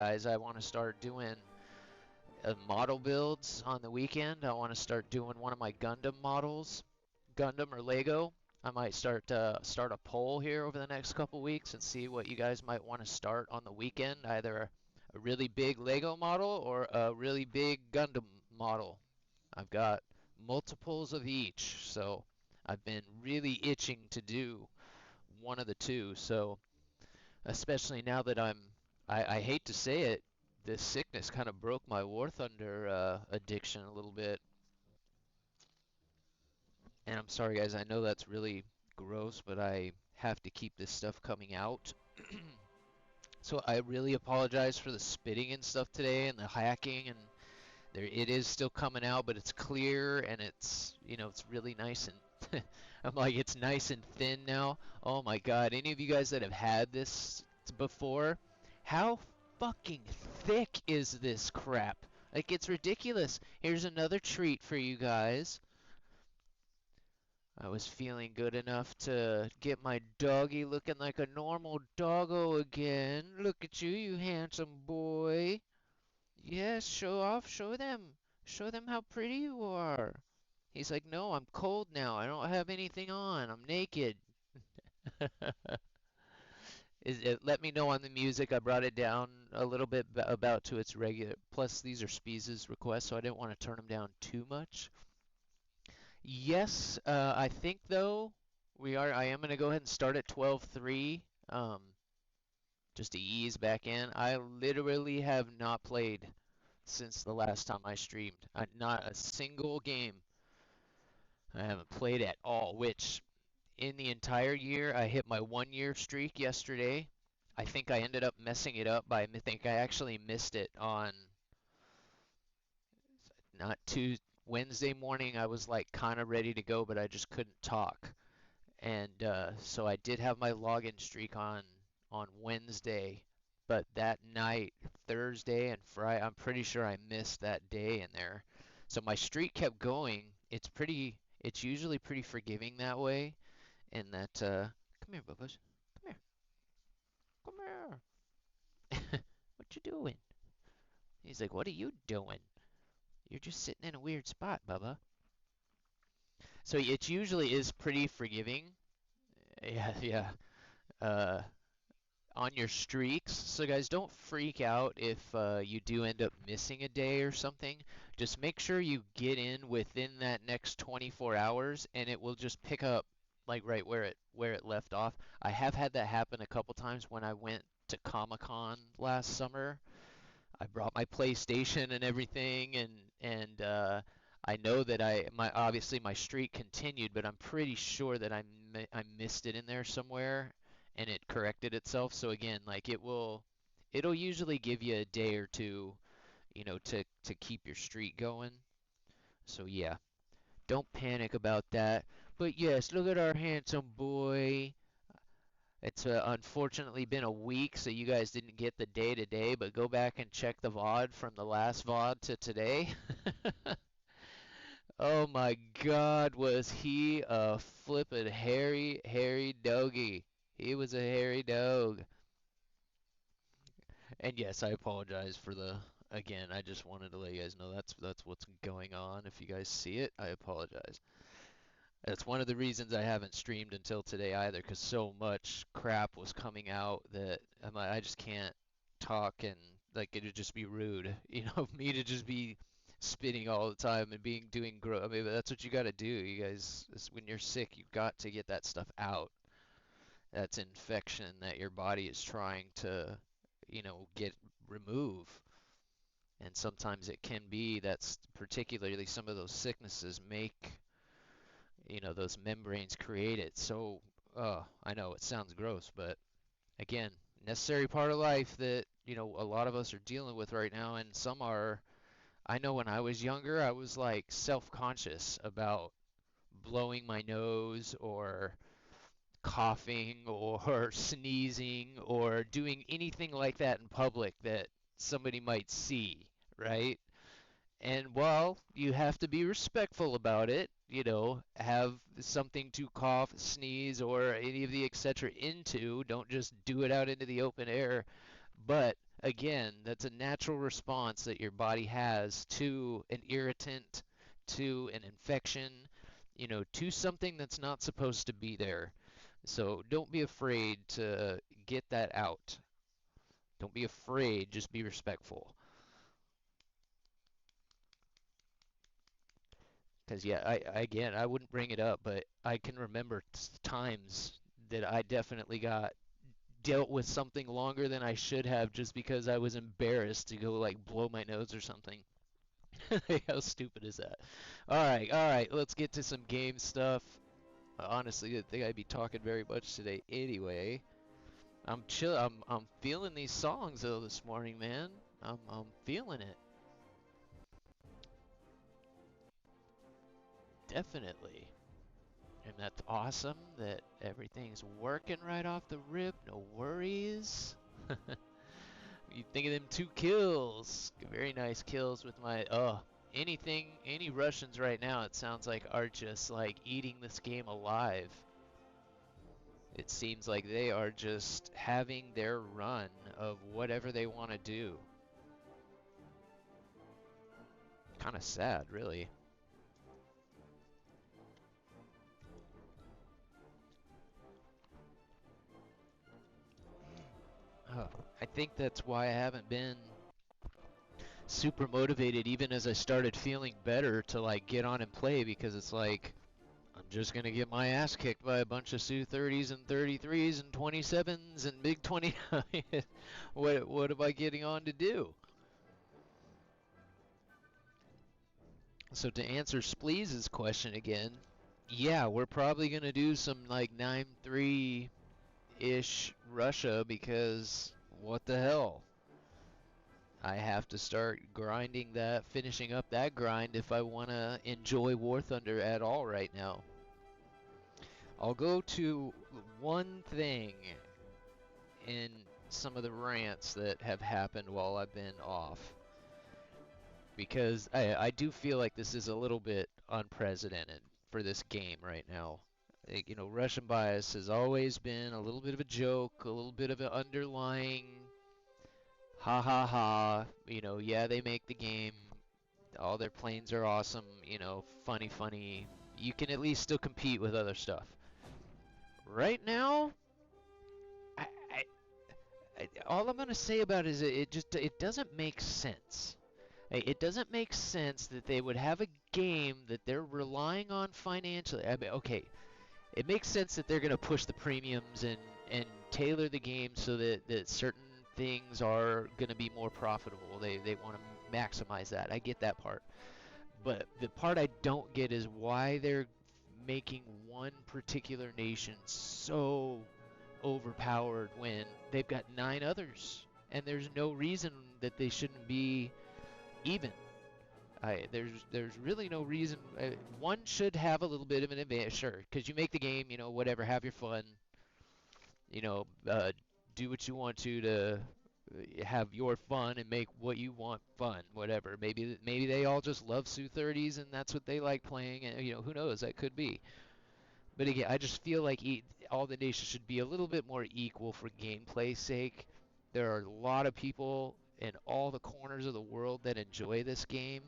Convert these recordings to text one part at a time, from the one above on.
guys, I want to start doing model builds on the weekend. I want to start doing one of my Gundam models, Gundam or Lego. I might start a poll here over the next couple weeks and see what you guys might want to start on the weekend, either a really big Lego model or a really big Gundam model. I've got multiples of each, so I've been really itching to do one of the two. So especially now that I hate to say it, this sickness kind of broke my War Thunder addiction a little bit. And I'm sorry, guys, I know that's really gross, but I have to keep this stuff coming out. So I really apologize for the spitting and stuff today and the hacking, and there it is still coming out, but it's clear and it's really nice and I'm like it's nice and thin now. Oh my god, any of you guys that have had this before, how fucking thick is this crap? Like it's ridiculous. Here's another treat for you guys. I was feeling good enough to get my doggy looking like a normal doggo again. Look at you, you handsome boy. Yes, show off, show them. Show them how pretty you are. He's like, no, I'm cold now. I don't have anything on. I'm naked. Let me know on the music. I brought it down a little bit about to its regular. Plus, these are Speez's requests, so I didn't want to turn them down too much. Yes, I think though I am going to go ahead and start at 12:3. Just to ease back in. I literally have not played since the last time I streamed. Not a single game. I haven't played at all, which in the entire year, I hit my 1 year streak yesterday. I think I ended up messing it up by I think I actually missed it on not Tuesday, Wednesday morning. I was like kind of ready to go, but I just couldn't talk. And so I did have my login streak on Wednesday, but that night, Thursday and Friday, I'm pretty sure I missed that day in there. So my streak kept going. It's usually pretty forgiving that way. And that, come here, Bubba's. Come here. Come here. What you doing? He's like, what are you doing? You're just sitting in a weird spot, Bubba. So it usually is pretty forgiving. Yeah, yeah. Uh, on your streaks. So guys, don't freak out if you do end up missing a day or something. Just make sure you get in within that next 24 hours, and it will just pick up like right where it left off. I have had that happen a couple times when I went to Comic-Con last summer. I brought my PlayStation and everything, and I know that obviously my streak continued, but I'm pretty sure that I missed it in there somewhere, and it corrected itself. So again, like it'll usually give you a day or two, to keep your streak going. So yeah, don't panic about that. But yes, look at our handsome boy. It's unfortunately been a week, so you guys didn't get the day to day, but go back and check the VOD from the last VOD to today. Oh my God, was he a flippin' hairy doggy? He was a hairy dog. And yes, I apologize for the again. I just wanted to let you guys know that's what's going on. If you guys see it, I apologize. That's one of the reasons I haven't streamed until today either, because so much crap was coming out that I just can't talk and like it'd just be rude, me to just be spitting all the time and doing gross. I mean, that's what you got to do. You guys, when you're sick, you've got to get that stuff out. That's infection that your body is trying to, get remove. And sometimes it can be that's particularly some of those sicknesses make those membranes create it. So, I know it sounds gross, but again, necessary part of life that a lot of us are dealing with right now, and some are. I know when I was younger, I was like self-conscious about blowing my nose or coughing or sneezing or doing anything like that in public that somebody might see, right? And while you have to be respectful about it, have something to cough, sneeze, or any of the etc. into. Don't just do it out into the open air. But Again, that's a natural response that your body has to an irritant, to an infection, to something that's not supposed to be there. So don't be afraid to get that out. Don't be afraid, just be respectful. Because, yeah, again, I wouldn't bring it up, but I can remember times that I definitely got dealt with something longer than I should have just because I was embarrassed to go like blow my nose or something. How stupid is that? All right, let's get to some game stuff. Honestly, I think I'd be talking very much today anyway. I'm chill. I'm feeling these songs though this morning, man. I'm feeling it. Definitely. And that's awesome that everything's working right off the rip. No worries. You think of them 2 kills. Very nice kills with my any Russians right now it sounds like are just like eating this game alive. It seems like they are just having their run of whatever they want to do. Kind of sad, really. Oh, I think that's why I haven't been super motivated even as I started feeling better to like get on and play because it's like I'm just gonna get my ass kicked by a bunch of Su-30s and 33s and 27s and Big 29. What am I getting on to do? So to answer Spleeze's question again, yeah, we're probably gonna do some like 9-3-ish Russia because what the hell? I have to start grinding that, finishing up that grind if I want to enjoy War Thunder at all right now. I'll go to one thing in some of the rants that have happened while I've been off because I do feel like this is a little bit unprecedented for this game right now. Russian bias has always been a little bit of a joke, a little bit of an underlying ha ha ha. Yeah, they make the game. All their planes are awesome. Funny, funny. You can at least still compete with other stuff. Right now, I, all I'm gonna say about it is it doesn't make sense. It doesn't make sense that they would have a game that they're relying on financially. I mean, okay, it makes sense that they're gonna push the premiums and tailor the game so that certain things are gonna be more profitable. They want to maximize that. I get that part. But the part I don't get is why they're making one particular nation so overpowered when they've got 9 others, and there's no reason that they shouldn't be even. There's really no reason. One should have a little bit of an advantage, sure, because you make the game, whatever, have your fun, you know, uh, do what you want to have your fun and make what you want fun, whatever. Maybe they all just love Su-30s and that's what they like playing, and who knows, that could be. But again, I just feel like all the nations should be a little bit more equal for gameplay's sake. There are a lot of people in all the corners of the world that enjoy this game,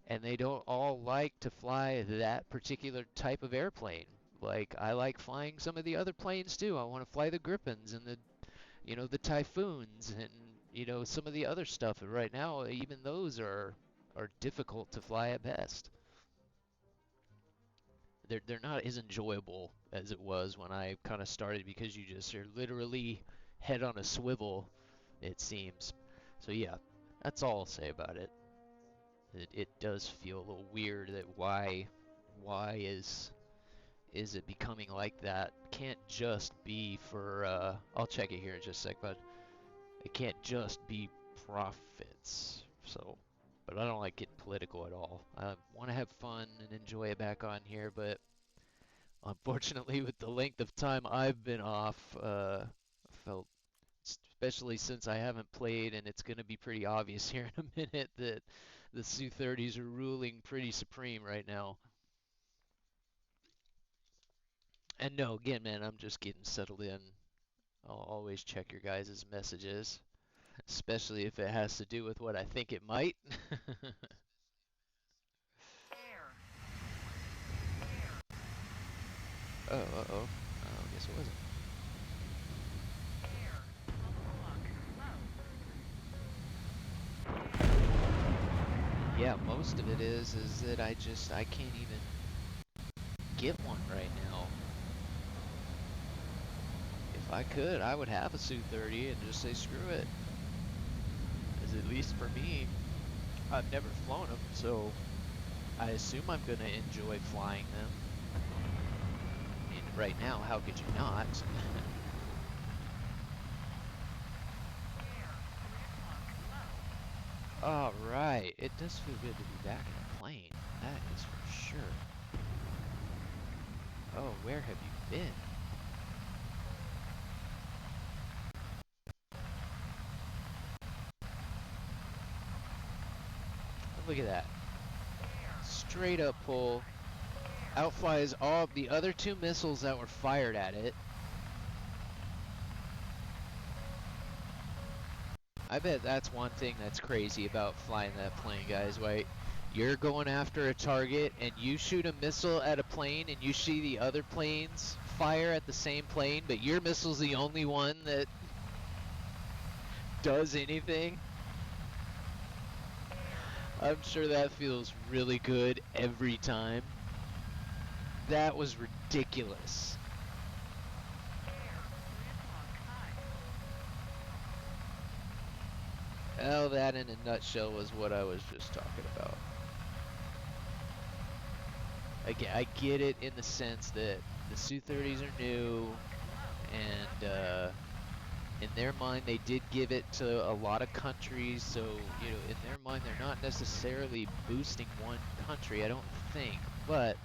and they don't all like to fly that particular type of airplane. Like I like flying some of the other planes too. I want to fly the Griffins and the Typhoons and some of the other stuff. And right now, even those are difficult to fly at best. They're not as enjoyable as it was when I kind of started because you're literally head on a swivel, it seems. So yeah, that's all I'll say about it. It does feel a little weird that why is it becoming like that? Can't just be for I'll check it here in just a sec, but it can't just be profits. So, but I don't like getting political at all. I want to have fun and enjoy it back on here, but unfortunately, with the length of time I've been off, I felt, especially since I haven't played, and it's going to be pretty obvious here in a minute that the Su-30s are ruling pretty supreme right now. And no, again, man, I'm just getting settled in. I'll always check your guys' messages. especially if it has to do with what I think it might. Oh, uh-oh. Oh, I guess it wasn't. Yeah, most of it is that I can't even get one right now. If I could, I would have a Su-30 and just say screw it. As at least for me, I've never flown them, so I assume I'm gonna enjoy flying them. I mean, right now, how could you not? All right, it does feel good to be back in a plane. That is for sure. Oh, where have you been? Look at that. Straight up pull. Outflies all the other two missiles that were fired at it. I bet that's one thing that's crazy about flying that plane, guys, right? You're going after a target and you shoot a missile at a plane and you see the other planes fire at the same plane, but your missile's the only one that does anything. I'm sure that feels really good every time. That was ridiculous. Well, that in a nutshell was what I was just talking about. I get it in the sense that the Su-30s are new, and in their mind they did give it to a lot of countries, so, you know, in their mind they're not necessarily boosting one country, I don't think, but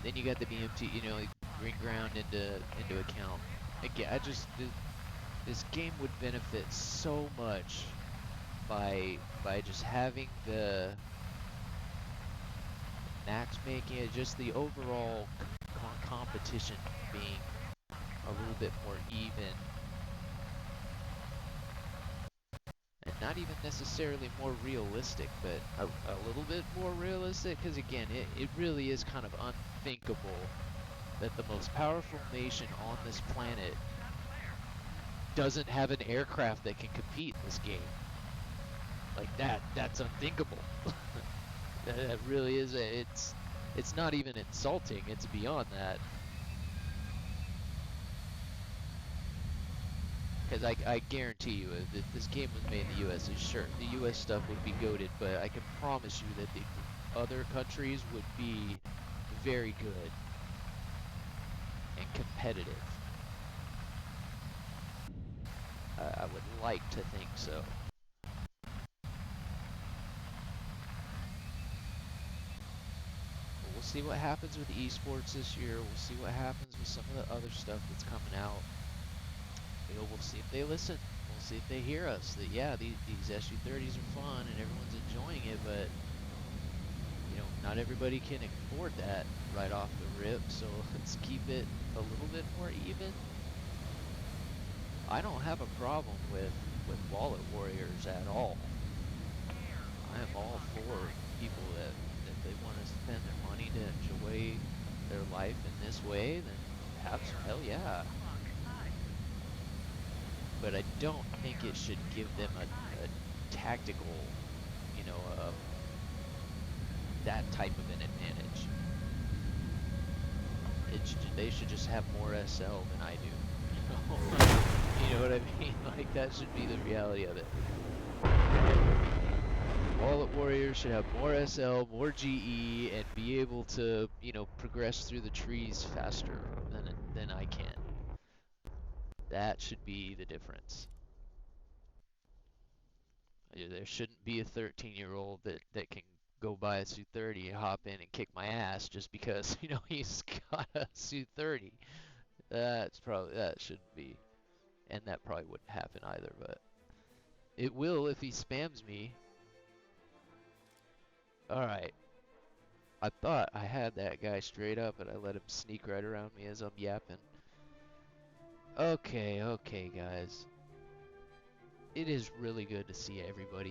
then you got the BMT, you know, like, bring ground into account. Again, this game would benefit so much by just having the matchmaking, just the overall competition being a little bit more even, and not even necessarily more realistic, but a little bit more realistic, because again, it really is kind of unthinkable that the most powerful nation on this planet doesn't have an aircraft that can compete in this game. Like that's unthinkable. That really is it's not even insulting, it's beyond that. Because I guarantee you, if this game was made in the US, sure, the US stuff would be goated, but I can promise you that the other countries would be very good and competitive. I would like to think so. But we'll see what happens with esports this year. We'll see what happens with some of the other stuff that's coming out. You know, we'll see if they listen. We'll see if they hear us. That yeah, these SU-30s are fun and everyone's enjoying it, but you know, not everybody can afford that right off the rip. So let's keep it a little bit more even. I don't have a problem with wallet warriors at all. I am all for people that if they want to spend their money to enjoy their life in this way, then have some, hell yeah. But I don't think it should give them a tactical, you know, that type of an advantage. They should just have more SL than I do. You know what I mean? Like, that should be the reality of it. Wallet warriors should have more SL, more GE, and be able to, you know, progress through the trees faster than I can. That should be the difference. There shouldn't be a 13-year-old that can go buy a Su-30, hop in, and kick my ass just because, you know, he's got a Su-30. That shouldn't be, and that probably wouldn't happen either, but it will if he spams me. Alright. I thought I had that guy straight up, and I let him sneak right around me as I'm yapping. Okay, guys. it is really good to see everybody